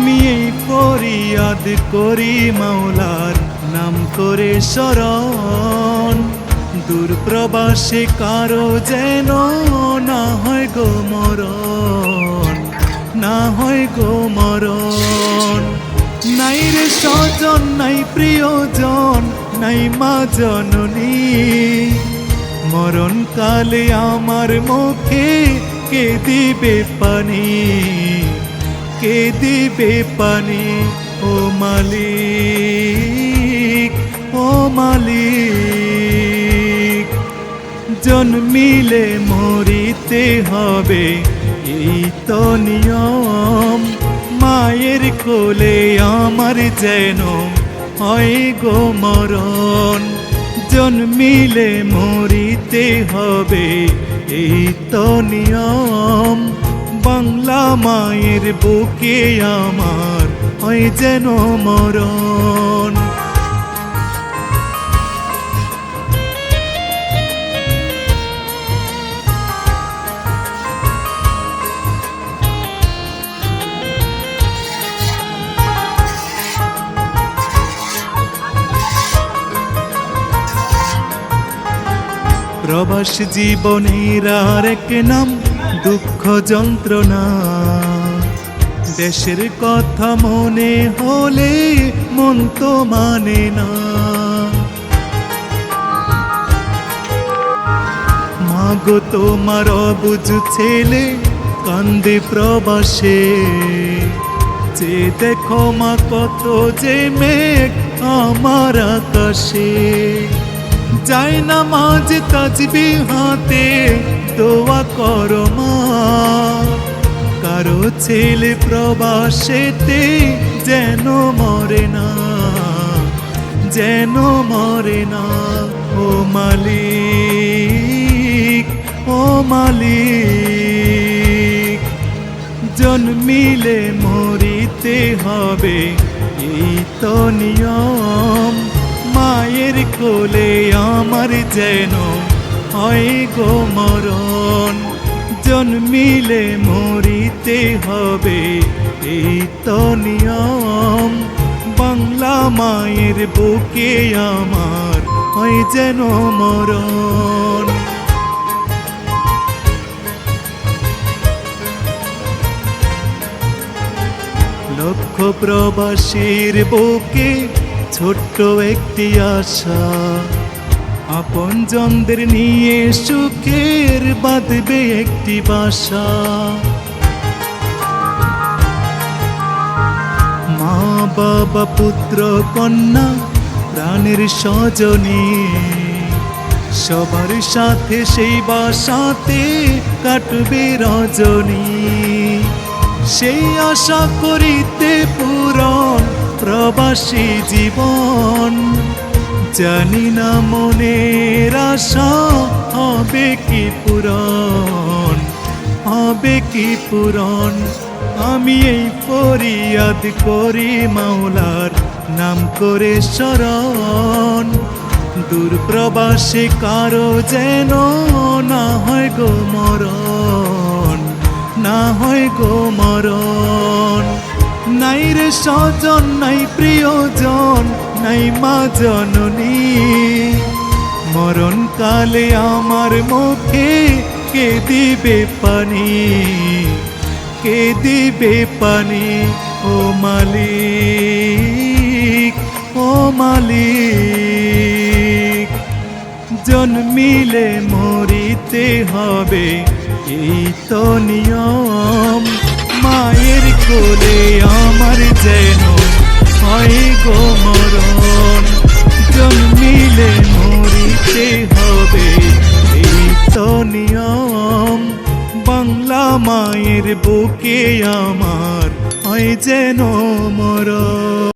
আমি এই ফরিয়াদ করি মাওলার নাম করে শরণ, দূর প্রবাসে কারো যেন না হয় গো মরণ, না হয় গো মরণ। নাই রে স্বজন, নাই প্রিয়জন, নাই মা জননী, মরণ কালে আমার মুখে কে দিবে পানি, কে দিবে পানি। ও মালিক, ও মালিক, জন্মিলে মরিতে হবে এই তো নিয়ম, মায়ের কোলে আমার যেন হয় গো মরণ, জন্মিলে মরিতে হবে এই তো নিয়ম, বাংলা মায়ের বুকে আমার হয় যেন মরণ। প্রবাস জীবনের আরেক নাম দুঃখ যন্ত্রণা, দেশের কথা মনে হলে মন তো মানে না। মাগো তোমার অবুঝ ছেলে কান্দে প্রবাসে, যে দেখো মা কত যে মেঘ আমার আকাশে, যায় না মাঝ তাজবি হাতে দোয়া করো মা, কারো ছেলে প্রবাসেতে যেন মরে না, যেন মরে না। ও মালিক, ও মালিক, জন্মিলে মরিতে হবে এই তো নিয়ম, মায়ের কোলে আমার যেন হয় গো মরণ, জন্মিলে মরিতে হবে এই তো নিয়ম, বাংলা মায়ের বুকে আমার হয় যেন মরণ। লক্ষ প্রবাসীর বুকে ছোট্ট একটি আশা, আপনজনদের নিয়ে সুখের বাঁধবে একটি বাসা। মা বাবা পুত্র কন্যা প্রাণের স্বজনী, সবার সাথে সেই বাসাতে কাটবে রজনী, সেই আশা করিতে পূরণ প্রবাসী জীবন, জানি না মনের আশা হবে কি পূরণ, হবে কি পূরণ। আমি এই ফরিয়াদ করি মাওলার নাম করে শরণ, দূর প্রবাসে কারো যেন না হয় গো মরণ, না হয় গো মরণ। নাই রে স্বজন, নাই প্রিয়জন, নাই মা জননী, মরণ কালে আমার মুখে কে দিবে পানি, কে দিবে পানি। ও মালিক, ও মালিক, জন্মিলে মরিতে হবে এই তো নিয়ম, মায়ের কোলে আমার যেন হয় গো মরণ, জন্মিলে মরিতে হবে এই তো নিয়ম, বাংলা মায়ের বুকে আমার হয় যেন মরণ।